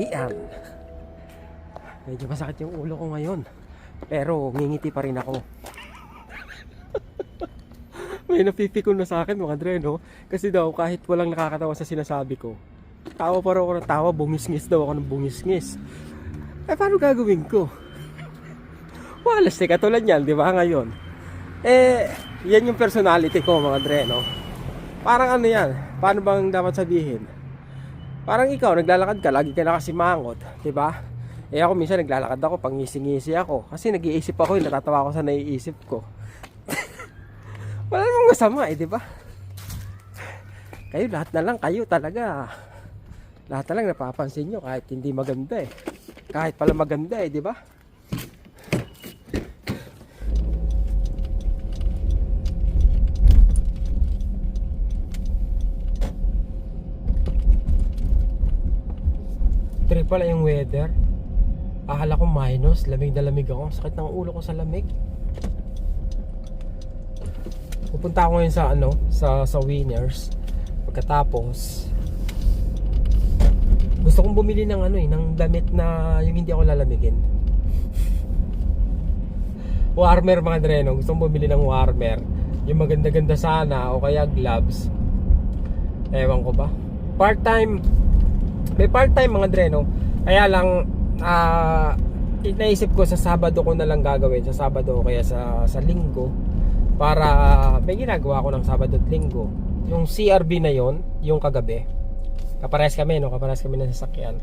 tanghalian. Medyo masakit yung ulo ko ngayon, pero ngingiti pa rin ako. May napipikon na sa akin mga dre, no? Kasi daw kahit walang nakakatawa sa sinasabi ko, tawa pa rin ako ng tawa, bungisngis daw ako ng bungisngis. Eh paano gagawin ko? Walas eh, katulad yan, di ba ngayon? Eh, yan yung personality ko mga dre, no? Parang ano yan, paano bang dapat sabihin? Parang ikaw, naglalakad ka, lagi ka nakasimangot, di ba? Eh ako minsan naglalakad ako, pangisi-ngisi ako. Kasi nag-iisip ako, natatawa ako sa naiisip ko. Wala namang masama eh, di ba? Kayo, lahat na lang, kayo talaga. Lahat na lang napapansin nyo kahit hindi maganda eh. Kahit pala maganda eh, di ba? Trip pala yung weather. Akala ko minus, lamig na lamig ako. Sakit ng ulo ko sa lamig. Pupunta ako ngayon sa sa Winners. Pagkatapos gusto kong bumili ng ng damit na yung hindi ako lalamigin. Warmer mga dreno, gusto kong bumili ng warmer. Yung maganda-ganda sana o kaya gloves. Ewan ko ba. Part-time. May part-time mga dreno. Kaya lang naisip ko sa Sabado ko na lang gagawin. Sa Sabado o kaya sa Linggo. Para may ginagawa ko ng Sabado at Linggo. Yung CRB na yon, yung kagabi, kaparehas kami ng sasakyan.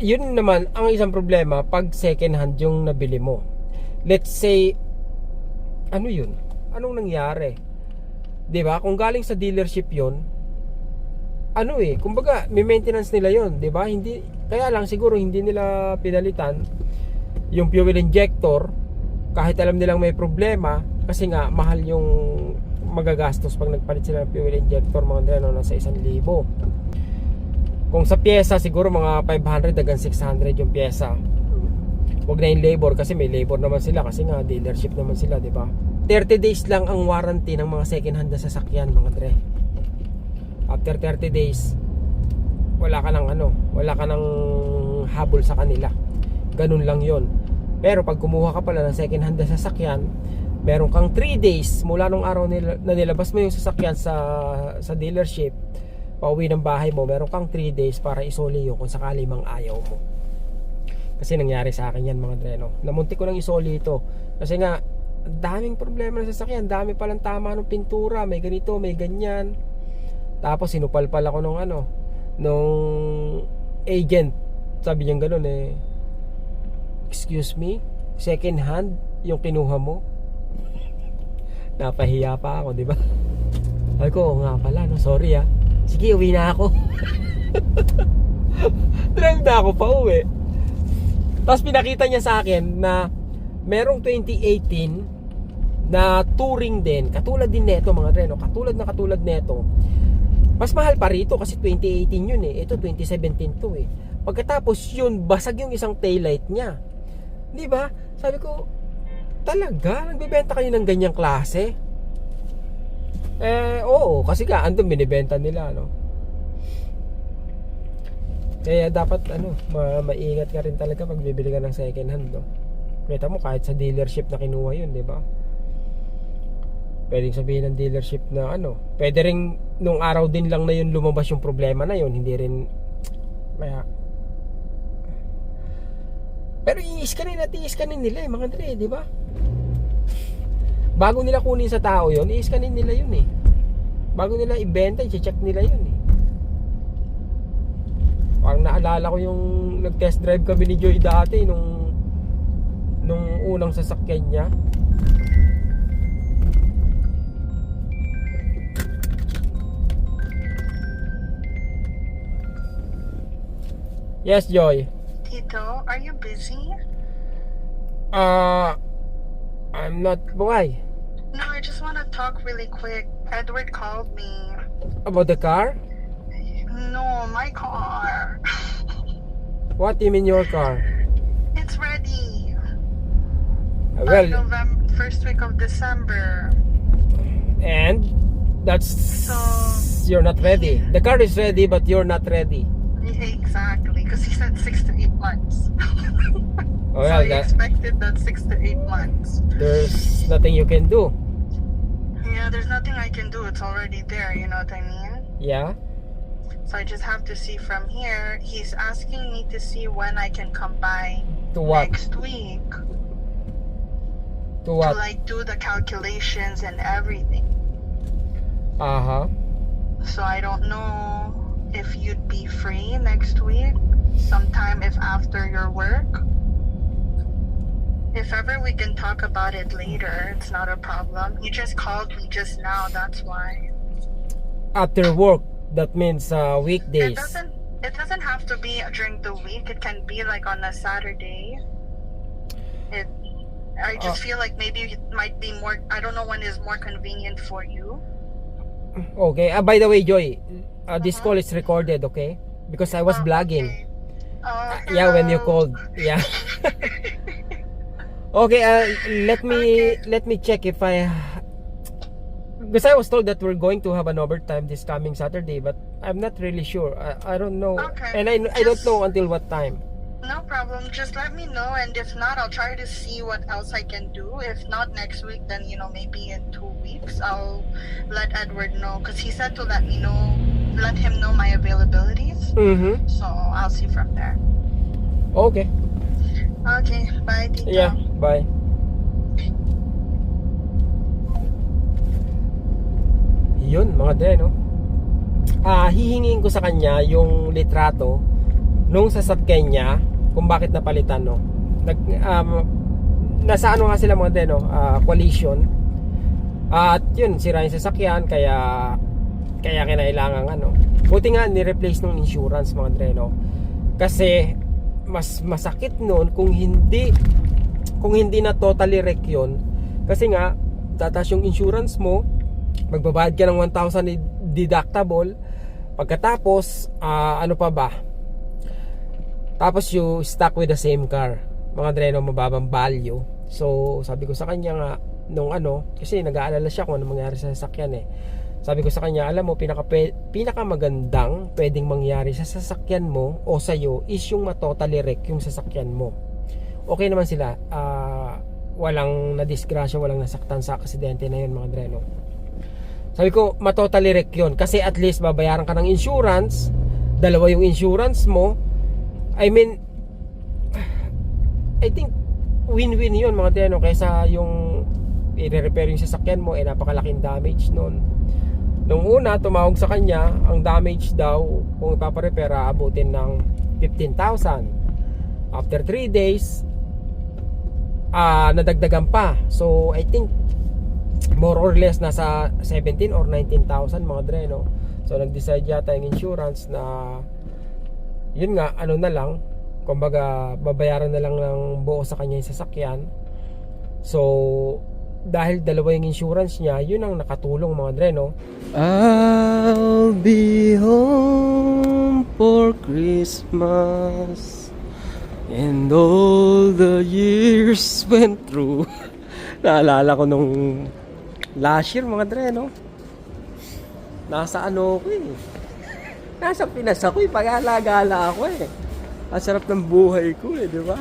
Yun naman ang isang problema pag second hand yung nabili mo. Let's say yun? Anong nangyari? 'Di ba? Kung galing sa dealership yon, kumbaga may maintenance nila yon, 'di ba? Hindi, kaya lang siguro hindi nila pinalitan yung fuel injector. Kahit alam nilang may problema, kasi nga mahal yung magagastos pag nagpalit sila ng fuel injector mga dreno, nasa 1,000. Kung sa pyesa siguro mga 500 hanggang 600 yung pyesa. Huwag na yung labor, kasi may labor naman sila, kasi nga dealership naman sila, di ba? 30 days lang ang warranty ng mga second hand na sasakyan mga dre. After 30 days wala ka ng habol sa kanila. Ganun lang yon. Pero pag kumuha ka pala ng second hand na sasakyan, meron kang 3 days mula nung araw na nilabas mo yung sasakyan sa dealership, pauwi ng bahay mo, meron kang 3 days para isoli yun kung sakali mang ayaw mo. Kasi nangyari sa akin yan mga dreno. Namuntik ko nang isoli ito. Kasi nga, daming problema ng sasakyan. Dami palang tama ng pintura. May ganito, may ganyan. Tapos sinupal-pal ako nung agent. Sabi niya gano'n excuse me, second hand yung kinuha mo? Napahiya pa ako, di ba? Sabi ko, nga pala, sorry sige, uwi na ako. Drive na ako pa uwi. Tapos pinakita niya sa akin na merong 2018 na touring din, katulad din neto mga dreno, katulad neto. Mas mahal pa rito kasi 2018 yun ito 2017 to Pagkatapos yun, basag yung isang taillight niya. Di ba? Sabi ko, talaga? Nagbebenta kayo ng ganyang klase? Oo, kasi andun binibenta nila, Kaya dapat, maingat ka rin talaga pag bibili ka ng second hand, Kita mo, kahit sa dealership na kinuha yun, di ba? Pwedeng sabihin ng dealership na, pwede rin, nung araw din lang na yun lumabas yung problema na yun, hindi rin, pero i-scanin nila mga dre, di ba? Bago nila kunin sa tao yon, i-scanin nila yun Bago nila ibenta, i-check nila yun Parang naalala ko yung nag-test drive kami ni Joy dati nung unang sasakyan niya. Yes, Joy. Tito, are you busy? I'm not. Why? No, I just want to talk really quick. Edward called me. About the car? No, my car. What do you mean your car? It's ready. Well, November, first week of December. And that's So you're not ready. The car is ready, but you're not ready. Exactly, because he said 6 to 8 months. Oh, So yeah, he expected that 6 to 8 months. there's nothing you can do. Yeah, there's nothing I can do. It's already there. You know what I mean? Yeah. So I just have to see from here. He's asking me to see when I can come by To what? next week To to what? like do the calculations and everything. Uh-huh. So I don't know if you'd be free next week, sometime if after your work. If ever we can talk about it later, it's not a problem. He just called me just now, that's why. After work, that means It weekdays. doesn't have to be during the week. It can be like on a Saturday. I just feel like maybe it might be more, I don't know when is more convenient for you. Okay. By the way, Joy, this call is recorded, okay? Because I was vlogging. Okay. Oh, Yeah, when you hello. called. Yeah. Okay, let me check if I, because I was told that we're going to have an overtime this coming Saturday, but I'm not really sure. I don't know. Okay. And I don't know until what time. No problem. Just let me know, and if not, I'll try to see what else I can do. If not next week, then maybe in 2 weeks I'll let Edward know, because he said to let him know my availabilities. Mm-hmm. So I'll see from there. Okay. Okay, bye, Tito. Yeah, bye. Yun, mga dre, no? Hihingin ko sa kanya yung litrato nung sasakyan niya kung bakit napalitan, no? Nasa ano nga sila, mga dre, no? Collision. At yun, sira yung sasakyan, kaya kinailangan, ano. Buti nga ni-replace nung insurance, mga dre, no? Kasi mas masakit noon kung hindi na totally wreck yun, kasi nga tataas yung insurance mo, magbabayad ka ng 1,000 deductible, pagkatapos ano pa ba, tapos you stuck with the same car, mga dreno, mababang value. So sabi ko sa kanya nga nung kasi nag-aalala siya kung ano mangyari sa sasakyan sabi ko sa kanya, alam mo, pinaka magandang pwedeng mangyari sa sasakyan mo o sa'yo is yung matotally wreck yung sasakyan mo. Okay naman sila, walang nadisgrasya, walang nasaktan sa aksidente na yun, mga dreno. Sabi ko, matotally wreck yun, kasi at least babayaran ka ng insurance, dalawa yung insurance mo. I mean, I think win-win yun, mga dreno, kaysa yung i-repair yung sasakyan mo, napakalaking damage nun. Nung una, tumawag sa kanya, ang damage daw kung ipaparepair, abutin ng 15,000. After 3 days, nadagdagan pa. So I think more or less nasa 17 or 19,000, mga dre, no? So nag-decide yata yung insurance na yun nga, na lang, kumbaga babayaran na lang ng buo sa kanya yung sasakyan. So dahil dalawa yung insurance niya, yun ang nakatulong, mga dre, no? I'll be home for Christmas and all the years went through. Naalala ko nung last year, mga dre, no? Nasa ko nasa Pinas ako pag-alagala ako Ang sarap ng buhay ko di ba?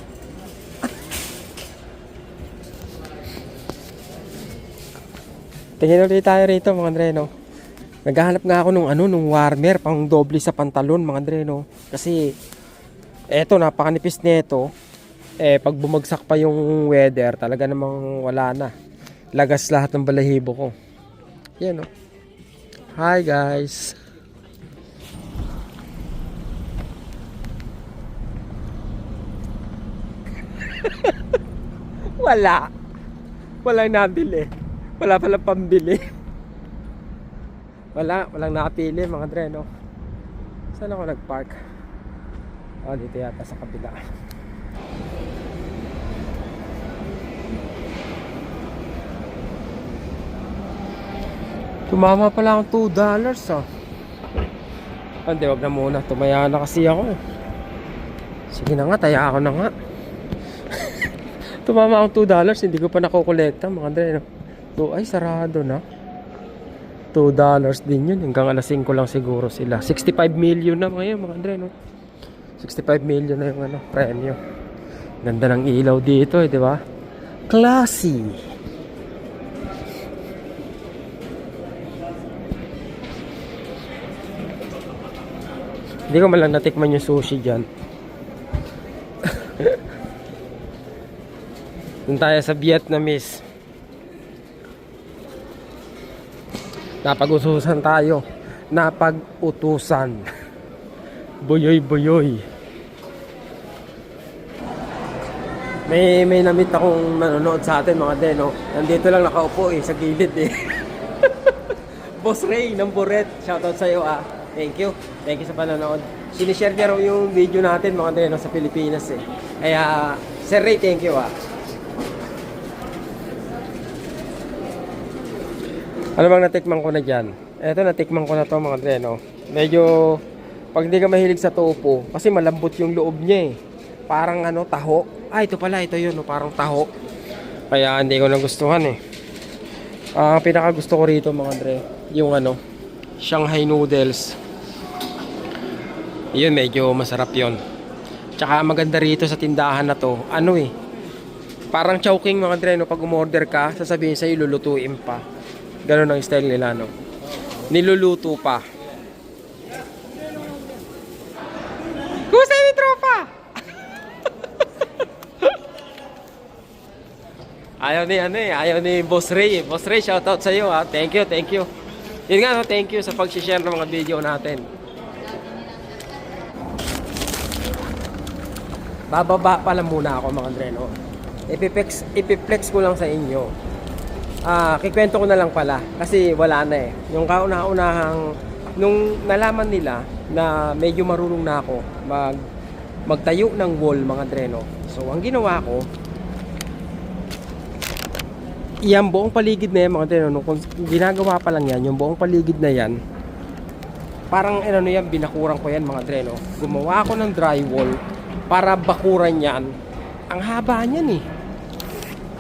Tingin ulit tayo rito, mga dre, no? Naghahanap nga ako nung warmer pang doble sa pantalon, mga dre, no? Kasi eto, napakanipis nito. Pag bumagsak pa yung weather, talaga namang wala na. Lagas lahat ng balahibo ko. Yan, no? Hi, guys. Walang nabili. Wala palang pambili. Walang nakapili, mga dre, no? Saan ako nagpark? Dito yata sa kabila. Tumama pala akong $2 Hindi, wag na muna. Tumaya na kasi ako Sige na nga, taya ako na nga. Tumama akong $2, hindi ko pa nakukolekta, mga dre, no? Ay, sarado na. $2 din yun. Hanggang alas 5 lang siguro sila. 65 million na ngayon, mga dre, no? 65 million na yung premyo. Ganda ng ilaw dito di ba? Classy. Hindi ko man lang natikman yung sushi dyan. Doon tayo sa Vietnamese. Napag-utusan tayo. Napag-utusan. Buyoy-buyoy. May namit akong nanonood sa atin mga deno. Nandito lang nakaupo sa gilid Boss Ray ng Buret. Shoutout sa iyo Thank you. Thank you sa panonood. Sinishare niya raw yung video natin mga deno sa Pilipinas Kaya Sir Ray, thank you Ano bang natikman ko na dyan? Eto, natikman ko na to mga deno. Medyo pag hindi ka mahilig sa tofu kasi malambot yung loob niya Parang taho. Ito pala, ito yun, parang taho. Kaya hindi ko nagustuhan Ang pinaka gusto ko rito mga Dre, yung Shanghai noodles. Yun, medyo masarap yun. Tsaka maganda rito sa tindahan na to, parang chowking mga Dre, pag umorder ka, sasabihin sa'yo, lulutuin pa. Ganun ang style nila, niluluto pa. Kusay ni tropa! Ayaw ni Boss Ray. Boss Ray, shoutout sa iyo Thank you. Yun nga, thank you sa pag-share ng mga video natin. Bababa pa lang muna ako mga Dre, Ipiplex ko lang sa inyo. Kikwento ko na lang pala kasi wala na Yung kauna-unahang nung nalaman nila na medyo marunong na ako magtayo ng wall mga Dre, So ang ginawa ko, yan buong paligid na yan mga Dre, kung ginagawa pa lang yan, yung buong paligid na yan, parang yan, binakuran ko yan mga Dre, Gumawa ako ng drywall para bakuran yan. Ang haba niyan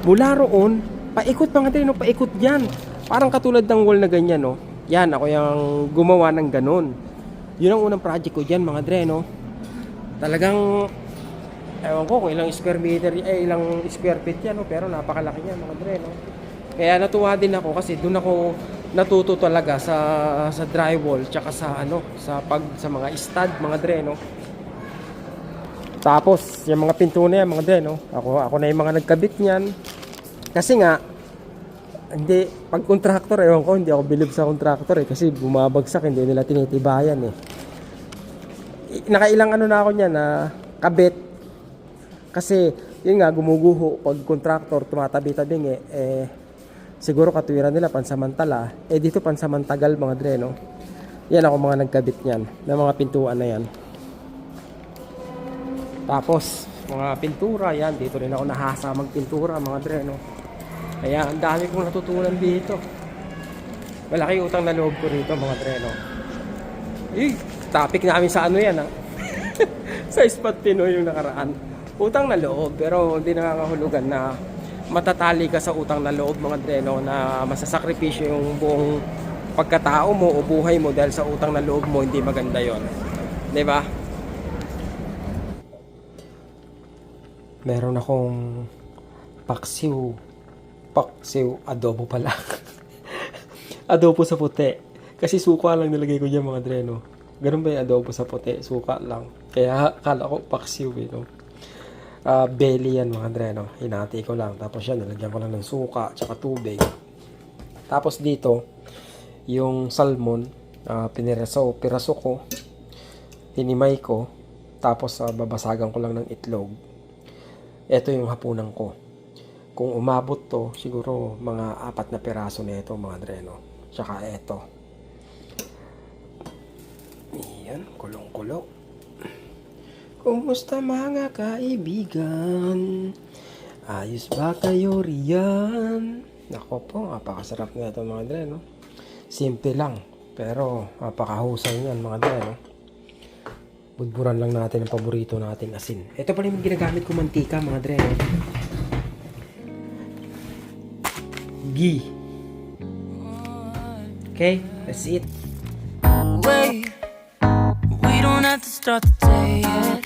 mula roon paikot mga Dre, paikot yan. Parang katulad ng wall na ganyan Yan, ako yung gumawa ng ganun. Yun ang unang project ko dyan mga Dre, Talagang ewan ko kung ilang square meter, ilang square feet yan pero napakalaki yan mga Dre, Kaya natuwa din ako kasi doon ako natuto talaga sa drywall tsaka sa sa mga stud mga Dre, Tapos yung mga pinto na yan mga Dre, Ako na yung mga nagkabit niyan. Kasi nga hindi pag contractor ewan ko, hindi ako believe sa contractor kasi bumabagsak, hindi nila tinitibayan Nakailang na ako niyan na kabit. Kasi yun nga, gumuguho pag contractor tumatabi-tabing siguro katwiran nila pansamantala. Dito pansamantagal mga Dre, Yan ako mga nagkabit niyan ng mga pintuan na yan. Tapos mga pintura yan, dito rin ako nahasa magpintura mga Dre, Kaya ang dami kong natutunan dito. Malaki utang na loob ko rito mga Dre, topic namin sa yan sa Spot Pinoy yung nakaraan. Utang na loob, pero hindi nakakahulugan na matatali ka sa utang na loob mga Dre, na masasakripisyo yung buong pagkatao mo o buhay mo dahil sa utang na loob mo. Hindi maganda yon, di ba? Meron akong paksiw adobo pala. Adobo sa puti kasi suka lang nilagay ko diyan mga Dre, Ganun ba yung adobo sa puti? Suka lang. Kaya akala ko paksiw belly yan mga Dre, Hinati ko lang. Tapos yan, nilagyan ko lang ng suka tsaka tubig. Tapos dito, yung salmon, piraso ko, hinimay ko, tapos babasagan ko lang ng itlog. Ito yung hapunan ko. Kung umabot to, siguro mga 4 na piraso na ito mga Dre, Tsaka ito. Iyan, kulong-kulo. Kumusta mga kaibigan? Ayos ba kayo riyan? Nako po, napakasarap na ito mga Dre, Simple lang, pero napakahusay yan mga Dre, Budburan lang natin ang paborito nating asin. Ito pala yung ginagamit ko mantika mga Dre, Ghee. Okay, that's it. Wait, we don't have to start the day yet.